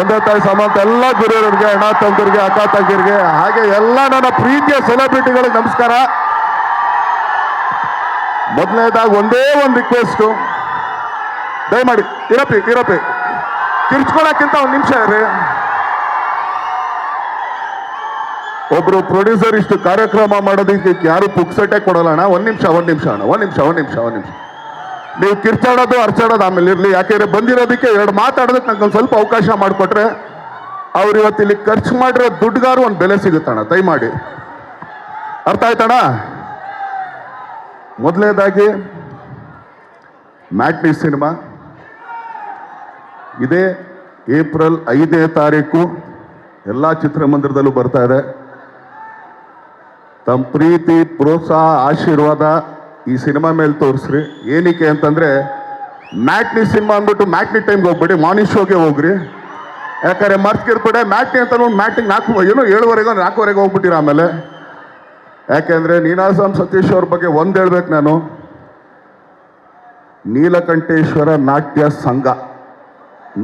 ತಂದೆ ತಾಯಿ ಸಮಾಂತ ಎಲ್ಲ ಗುರುವರಿಗೆ, ಅಣ್ಣ ತಂದರಿಗೆ, ಅಕ್ಕ ತಂಗಿರಿಗೆ, ಹಾಗೆ ಎಲ್ಲ ನನ್ನ ಪ್ರೀತಿಯ ಸೆಲೆಬ್ರಿಟಿಗಳಿಗೆ ನಮಸ್ಕಾರ. ಮೊದಲನೇದಾಗಿ ಒಂದೇ ಒಂದು ರಿಕ್ವೆಸ್ಟು, ದಯಮಾಡಿ ಇರಪ್ಪಿ ಕಿರ್ಚ್ಕೊಳಕ್ಕಿಂತ ಒಂದು ನಿಮಿಷ ಇರ್ರಿ. ಒಬ್ರು ಪ್ರೊಡ್ಯೂಸರ್ ಇಷ್ಟು ಕಾರ್ಯಕ್ರಮ ಮಾಡೋದಕ್ಕೆ ಯಾರು ಪುಕ್ಸಟ್ಟೆ ಕೊಡಲ್ಲ ಅಣ್ಣ. ಒಂದ್ ನಿಮಿಷ ಅಣ್ಣ. ನೀವು ಕಿರ್ಚಾಡೋದು ಅರ್ಚಾಡೋದು ಆಮೇಲೆ ಇರ್ಲಿ. ಯಾಕೆಂದ್ರೆ ಬಂದಿರೋದಕ್ಕೆ ಎರಡು ಮಾತಾಡೋದಕ್ಕೆ ನಂಗೊಂದು ಸ್ವಲ್ಪ ಅವಕಾಶ ಮಾಡಿಕೊಟ್ರೆ ಅವ್ರು ಇವತ್ತು ಇಲ್ಲಿ ಖರ್ಚು ಮಾಡಿರೋ ದುಡ್ಡುಗಾರು ಒಂದು ಬೆಲೆ ಸಿಗುತ್ತಣ್ಣ. ದಯಮಾಡಿ ಅರ್ಥ ಆಯ್ತಣ್ಣ. ಮೊದಲನೇದಾಗಿ ಮ್ಯಾಟ್ನಿ ಸಿನಿಮಾ ಇದೇ ಏಪ್ರಿಲ್ 5ನೇ ತಾರೀಕು ಎಲ್ಲ ಚಿತ್ರಮಂದಿರದಲ್ಲೂ ಬರ್ತಾ ಇದೆ. ತಮ್ಮ ಪ್ರೀತಿ, ಪ್ರೋತ್ಸಾಹ, ಆಶೀರ್ವಾದ ಈ ಸಿನಿಮಾ ಮೇಲೆ ತೋರಿಸ್ರಿ. ಏನಕ್ಕೆ ಅಂತಂದ್ರೆ ಮ್ಯಾಟ್ನಿ ಸಿನಿಮಾ ಅಂದ್ಬಿಟ್ಟು ಮ್ಯಾಟ್ನಿ ಟೈಮ್ಗೆ ಹೋಗ್ಬೇಡಿ, ಮಾರ್ನಿಂಗ್ ಶೋಗೆ ಹೋಗ್ರಿ. ಯಾಕಂದ್ರೆ ಮರ್ತ್ಕಿರ್ಬೇಡಿ, ಮ್ಯಾಟ್ನಿ ಅಂತ ಮ್ಯಾಟಿಂಗ್ 4:30 ಹೋಗ್ಬಿಟ್ಟಿರ. ಆಮೇಲೆ ಯಾಕೆಂದ್ರೆ ನೀನಾಸಂ ಸತೀಶ್ ಅವ್ರ ಬಗ್ಗೆ ಒಂದು ಹೇಳ್ಬೇಕು ನಾನು. ನೀಲಕಂಠೇಶ್ವರ ನಾಟ್ಯ ಸಂಘ,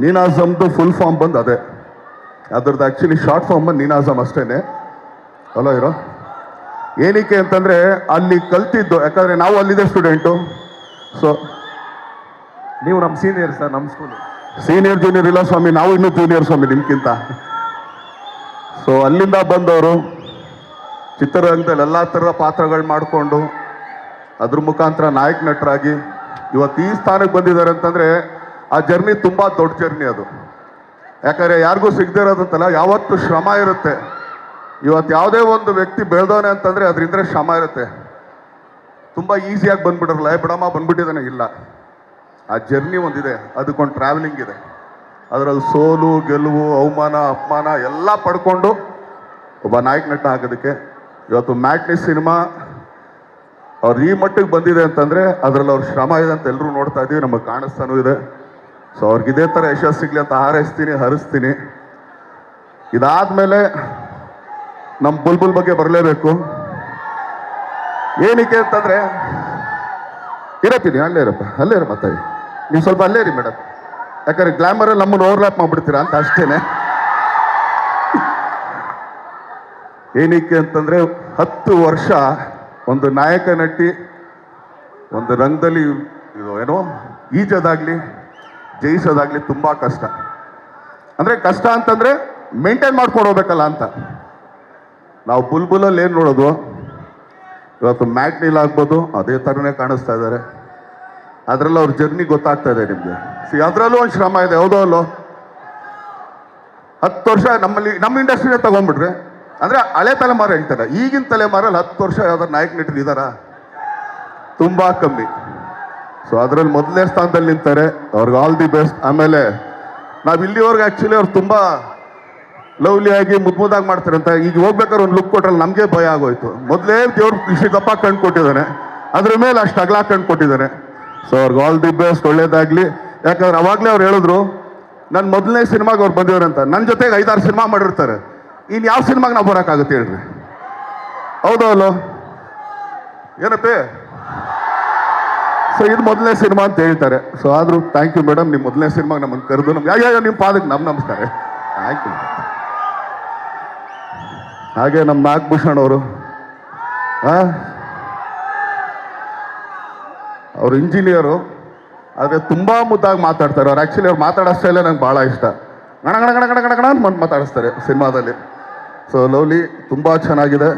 ನೀನಾಸಮ್ದು ಫುಲ್ ಫಾರ್ಮ್ ಬಂದು ಅದೇ, ಅದ್ರದ್ದು ಆ್ಯಕ್ಚುಲಿ ಶಾರ್ಟ್ ಫಾರ್ಮ್ ಬಂದು ನೀನಾಸಮ್ ಅಷ್ಟೇನೆ. ಅಲೋ ಇರೋ ಏನಕ್ಕೆ ಅಂತಂದರೆ ಅಲ್ಲಿ ಕಲ್ತಿದ್ದು, ಯಾಕಂದರೆ ನಾವು ಅಲ್ಲಿದೆ ಸ್ಟೂಡೆಂಟು. ಸೊ ನೀವು ನಮ್ಮ ಸೀನಿಯರ್ ಸರ್, ನಮ್ಮ ಸ್ಕೂಲು ಸೀನಿಯರ್ ಜೂನಿಯರ್ ಇಲ್ಲ ಸ್ವಾಮಿ, ನಾವು ಇನ್ನೂ ಜೂನಿಯರ್ ಸ್ವಾಮಿ ನಿಮ್ಗಿಂತ. ಸೊ ಅಲ್ಲಿಂದ ಬಂದವರು ಚಿತ್ರರಂಗದಲ್ಲಿ ಎಲ್ಲ ಥರದ ಪಾತ್ರಗಳು ಮಾಡಿಕೊಂಡು ಅದ್ರ ಮುಖಾಂತರ ನಾಯಕ ನಟರಾಗಿ ಇವತ್ತು ಈ ಸ್ಥಾನಕ್ಕೆ ಬಂದಿದ್ದಾರೆ ಅಂತಂದರೆ ಆ ಜರ್ನಿ ತುಂಬ ದೊಡ್ಡ ಜರ್ನಿ ಅದು. ಯಾಕಂದರೆ ಯಾರಿಗೂ ಸಿಗದೇ ಇರೋದಂತಲ್ಲ, ಯಾವತ್ತು ಶ್ರಮ ಇರುತ್ತೆ. ಇವತ್ತು ಯಾವುದೇ ಒಂದು ವ್ಯಕ್ತಿ ಬೆಳೆದವನೆ ಅಂತಂದರೆ ಅದರಿಂದ ಶ್ರಮ ಇರುತ್ತೆ. ತುಂಬ ಈಸಿಯಾಗಿ ಬಂದ್ಬಿಡರಲ್ಲ, ಬಿಡಮ್ಮ ಬಂದ್ಬಿಟ್ಟಿದ್ದಾನೆ, ಇಲ್ಲ. ಆ ಜರ್ನಿ ಒಂದಿದೆ, ಅದಕ್ಕೊಂದು ಟ್ರಾವೆಲಿಂಗ್ ಇದೆ. ಅದರಲ್ಲಿ ಸೋಲು ಗೆಲುವು, ಅವಮಾನ ಅಪಮಾನ ಎಲ್ಲ ಪಡ್ಕೊಂಡು ಒಬ್ಬ ನಾಯಕ ನಟ ಆಗೋದಕ್ಕೆ ಇವತ್ತು ಮ್ಯಾಟ್ನಿ ಸಿನಿಮಾ ಅವ್ರು ಈ ಮಟ್ಟಿಗೆ ಬಂದಿದೆ ಅಂತಂದರೆ ಅದರಲ್ಲಿ ಅವ್ರ ಶ್ರಮ ಇದೆ ಅಂತ ಎಲ್ಲರೂ ನೋಡ್ತಾ ಇದ್ದೀವಿ, ನಮಗೆ ಕಾಣಿಸ್ತಾನೂ ಇದೆ. ಸೊ ಅವ್ರಿಗೆ ಇದೇ ಥರ ಯಶಸ್ಸು ಸಿಗಲಿ ಅಂತ ಹಾರೈಸ್ತೀನಿ, ಹರಿಸ್ತೀನಿ. ಇದಾದಮೇಲೆ ನಮ್ಮ ಬುಲ್ಬುಲ್ ಬಗ್ಗೆ ಬರಲೇಬೇಕು. ಏನಕ್ಕೆ ಅಂತಂದರೆ ಇರತ್ತೀನಿ, ಅಲ್ಲೇ ಇರಪ್ಪ ತಾಯಿ, ನೀವು ಸ್ವಲ್ಪ ಅಲ್ಲೇ ಇರಿ ಮೇಡಮ್. ಯಾಕಂದ್ರೆ ಗ್ಲಾಮರಲ್ಲಿ ನಮ್ಮನ್ನು ಓವರ್ಲ್ಯಾಪ್ ಮಾಡಿಬಿಡ್ತೀರಾ ಅಂತ ಅಷ್ಟೇನೆ. ಏನಕ್ಕೆ ಅಂತಂದರೆ 10 ವರ್ಷ ಒಂದು ನಾಯಕ ನಟಿ ಒಂದು ರಂಗದಲ್ಲಿ ಇದು ಏನೋ ಈಜೋದಾಗಲಿ ಜಯಿಸೋದಾಗಲಿ ತುಂಬ ಕಷ್ಟ. ಅಂದರೆ ಕಷ್ಟ ಅಂತಂದರೆ ಮೇಂಟೈನ್ ಮಾಡ್ಕೊಂಡು ಹೋಗ್ಬೇಕಲ್ಲ ಅಂತ. ನಾವು ಬುಲ್ಬುಲಲ್ಲಿ ಏನು ನೋಡೋದು, ಇವತ್ತು ಮ್ಯಾಟ್ನಿಲಾಗ್ಬೋದು ಅದೇ ಥರನೇ ಕಾಣಿಸ್ತಾ ಇದ್ದಾರೆ. ಅದರಲ್ಲಿ ಅವ್ರ ಜರ್ನಿ ಗೊತ್ತಾಗ್ತಾ ಇದೆ ನಿಮಗೆ. ಅದರಲ್ಲೂ ಒಂದು ಶ್ರಮ ಇದೆ, ಹೌದೋ ಅಲ್ಲೋ. 10 ವರ್ಷ ನಮ್ಮ ಇಂಡಸ್ಟ್ರಿನೇ ತಗೊಂಡ್ಬಿಟ್ರೆ, ಅಂದರೆ ಹಳೆ ತಲೆಮಾರು ಹೇಳ್ತಾರೆ, ಈಗಿನ ತಲೆಮಾರಲ್ಲಿ 10 ವರ್ಷ ಯಾವ್ದಾರು ನಾಯಕ ನಟರು ಇದ್ದಾರಾ? ತುಂಬ ಕಮ್ಮಿ. ಸೊ ಅದರಲ್ಲಿ ಮೊದಲನೇ ಸ್ಥಾನದಲ್ಲಿ ನಿಂತಾರೆ. ಅವ್ರಿಗೆ ಆಲ್ ದಿ ಬೆಸ್ಟ್. ಆಮೇಲೆ ನಾವು ಇಲ್ಲಿವರೆಗೆ ಆ್ಯಕ್ಚುಲಿ ಅವ್ರು ತುಂಬ ಲವ್ಲಿಯಾಗಿ ಮುದ್ದಾಗಿ ಮಾಡ್ತಾರೆ ಅಂತ ಈಗ ಹೋಗ್ಬೇಕಾದ್ರೆ ಒಂದು ಲುಕ್ ಕೊಟ್ರಲ್ಲಿ ನಮಗೆ ಭಯ ಆಗೋಯ್ತು. ಮೊದಲೇ ದೇವ್ರು ಇಷ್ಟು ದಪ್ಪ ಕಣ್ಣು ಕೊಟ್ಟಿದ್ದಾನೆ, ಅದ್ರ ಮೇಲೆ ಅಷ್ಟು ಅಗಲ ಕಣ್ಣು ಕೊಟ್ಟಿದ್ದಾನೆ. ಸೊ ಅವ್ರಿಗೆ ಆಲ್ ದಿ ಬೆಸ್ಟ್, ಒಳ್ಳೇದಾಗಲಿ. ಯಾಕಂದ್ರೆ ಅವಾಗಲೇ ಅವ್ರು ಹೇಳಿದ್ರು ನನ್ನ ಮೊದಲನೇ ಸಿನಿಮಾಗೆ ಅವ್ರು ಬಂದಿದ್ದಾರೆ ಅಂತ. ನನ್ನ ಜೊತೆಗೆ 5-6 ಸಿನಿಮಾ ಮಾಡಿರ್ತಾರೆ. ಇನ್ನು ಯಾವ ಸಿನಿಮಾಗೆ ನಾವು ಬರೋಕ್ಕಾಗುತ್ತೆ ಹೇಳ್ರಿ? ಹೌದೋ ಅಲ್ಲೋ ಏನಪ್ಪೇ? ಸೊ ಇದು ಮೊದಲನೇ ಸಿನಿಮಾ ಅಂತ ಹೇಳ್ತಾರೆ. ಸೊ ಆದರೂ ಥ್ಯಾಂಕ್ ಯು ಮೇಡಮ್, ನಿಮ್ಮ ಮೊದಲನೇ ಸಿನಿಮಾಗೆ ನಮ್ಮನ್ನು ಕರೆದು ನಮ್ಗೆ ನಿಮ್ಮ ಪಾದಕ್ಕೆ ನಮಸ್ಕಾರ. Thank you. ಹಾಗೆ ನಮ್ಮ ನಾಗಭೂಷಣ್ ಅವರು, ಅವರು ಇಂಜಿನಿಯರು, ಆದರೆ ತುಂಬ ಮುದ್ದಾಗಿ ಮಾತಾಡ್ತಾರೆ. ಅವ್ರು ಆ್ಯಕ್ಚುಲಿ ಅವ್ರು ಮಾತಾಡೋ ಸ್ಟೈಲೇ ನಂಗೆ ಭಾಳ ಇಷ್ಟ. ಗಣ ಗಣ ಗಣ ಗಣ ಗಣ ಗಣ ಅಂತ ಮಾತಾಡಿಸ್ತಾರೆ ಸಿನಿಮಾದಲ್ಲಿ. ಸೊ ಲವ್ಲಿ ತುಂಬ ಚೆನ್ನಾಗಿದೆ.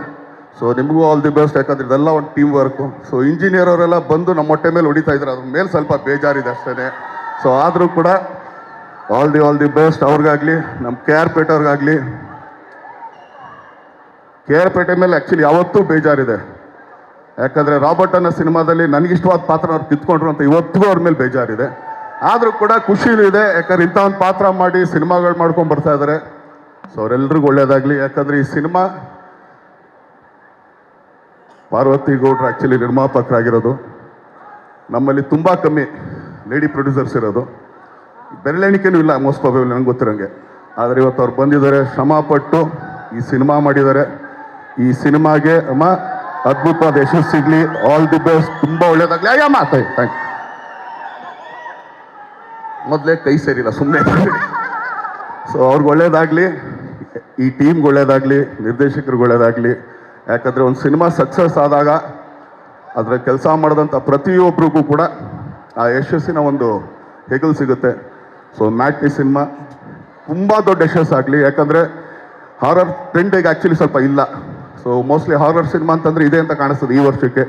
ಸೊ ನಿಮಗೂ ಆಲ್ ದಿ ಬೆಸ್ಟ್. ಯಾಕಂದ್ರೆ ಇದೆಲ್ಲ ಒಂದು ಟೀಮ್ ವರ್ಕು. ಸೊ ಇಂಜಿನಿಯರ್ ಅವರೆಲ್ಲ ಬಂದು ನಮ್ಮ ಹೊಟ್ಟೆ ಮೇಲೆ ಹೊಡಿತಾ ಇದ್ದಾರೆ, ಅದ್ರ ಮೇಲೆ ಸ್ವಲ್ಪ ಬೇಜಾರಿದೆ ಅಷ್ಟೇ. ಸೊ ಆದರೂ ಕೂಡ ಆಲ್ ದಿ ಬೆಸ್ಟ್ ಅವ್ರಿಗಾಗಲಿ, ನಮ್ಮ KR ಪೇಟೆ ಅವ್ರಿಗಾಗಲಿ. KR ಪೇಟೆ ಮೇಲೆ ಆ್ಯಕ್ಚುಲಿ ಯಾವತ್ತೂ ಬೇಜಾರಿದೆ. ಯಾಕಂದರೆ ರಾಬರ್ಟ್ ಅನ್ನೋ ಸಿನಿಮಾದಲ್ಲಿ ನನಗಿಷ್ಟವಾದ ಪಾತ್ರ ಅವ್ರು ಕಿತ್ಕೊಂಡ್ರು ಅಂತ ಇವತ್ತಿಗೂ ಅವ್ರ ಮೇಲೆ ಬೇಜಾರಿದೆ. ಆದರೂ ಕೂಡ ಖುಷಿನೂ ಇದೆ, ಯಾಕಂದ್ರೆ ಇಂಥ ಒಂದು ಪಾತ್ರ ಮಾಡಿ ಸಿನಿಮಾಗಳು ಮಾಡ್ಕೊಂಡು ಬರ್ತಾ ಇದ್ದಾರೆ. ಸೊ ಅವರೆಲ್ರಿಗೂ ಒಳ್ಳೇದಾಗಲಿ. ಯಾಕಂದರೆ ಈ ಸಿನಿಮಾ ಪಾರ್ವತಿ ಗೌಡ್ರು ಆ್ಯಕ್ಚುಲಿ ನಿರ್ಮಾಪಕರಾಗಿರೋದು. ನಮ್ಮಲ್ಲಿ ತುಂಬ ಕಮ್ಮಿ ಲೇಡಿ ಪ್ರೊಡ್ಯೂಸರ್ಸ್ ಇರೋದು, ಬೆರಳೆಣಿಕೆನೂ ಇಲ್ಲ ಮೋಸ್ಟ್ ಪ್ರಾಬಬಲಿ ನಂಗೆ ಗೊತ್ತಿರೋಂಗೆ. ಆದರೆ ಇವತ್ತು ಅವ್ರು ಬಂದಿದ್ದಾರೆ, ಶ್ರಮಪಟ್ಟು ಈ ಸಿನಿಮಾ ಮಾಡಿದ್ದಾರೆ. ಈ ಸಿನಿಮಾಗೆ ಅಮ್ಮ ಅದ್ಭುತವಾದ ಯಶಸ್ಸು ಸಿಗಲಿ. All the best. ತುಂಬ ಒಳ್ಳೇದಾಗಲಿ. ಅಯ್ಯಮ್ಮ ಥ್ಯಾಂಕ್ ಯು. ಮೊದಲೇ ಕೈ ಸೇರಿಲ್ಲ, ಸುಮ್ಮನೆ ಸೊ ಅವ್ರಿಗೆ ಒಳ್ಳೇದಾಗಲಿ, ಈ ಟೀಮ್ಗೆ ಒಳ್ಳೇದಾಗಲಿ, ನಿರ್ದೇಶಕರಿಗೆ ಒಳ್ಳೇದಾಗಲಿ. ಯಾಕಂದರೆ ಒಂದು ಸಿನಿಮಾ ಸಕ್ಸಸ್ ಆದಾಗ ಅದರ ಕೆಲಸ ಮಾಡಿದಂಥ ಪ್ರತಿಯೊಬ್ಬರಿಗೂ ಕೂಡ ಆ ಯಶಸ್ಸಿನ ಒಂದು ಹೆಗಲು ಸಿಗುತ್ತೆ. ಸೊ ಮ್ಯಾಟ್ನಿ ಸಿನಿಮಾ ತುಂಬ ದೊಡ್ಡ ಯಶಸ್ಸಾಗಲಿ. ಯಾಕಂದರೆ ಹಾರರ್ ಟ್ರೆಂಡ್ ಈಗ ಆ್ಯಕ್ಚುಲಿ ಸ್ವಲ್ಪ ಇಲ್ಲ. ಸೊ ಮೋಸ್ಟ್ಲಿ ಹಾರರ್ ಸಿನಿಮಾ ಅಂತಂದರೆ ಇದೆ ಅಂತ ಕಾಣಿಸ್ತದೆ ಈ ವರ್ಷಕ್ಕೆ.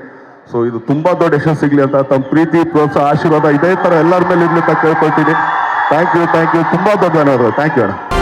ಸೊ ಇದು ತುಂಬ ದೊಡ್ಡ ಯಶಸ್ಸು ಸಿಗಲಿ ಅಂತ ತಮ್ಮ ಪ್ರೀತಿ, ಪ್ರೋತ್ಸಾಹ, ಆಶೀರ್ವಾದ ಇದೇ ಥರ ಎಲ್ಲರ ಮೇಲೆ ಇರ್ಲಿ ಅಂತ ಕೇಳ್ಕೊಳ್ತೀನಿ. ಥ್ಯಾಂಕ್ ಯು ತುಂಬ ದೊಡ್ಡ ಧನ್ಯವಾದ. ಥ್ಯಾಂಕ್ ಯು ಅಣ್ಣ.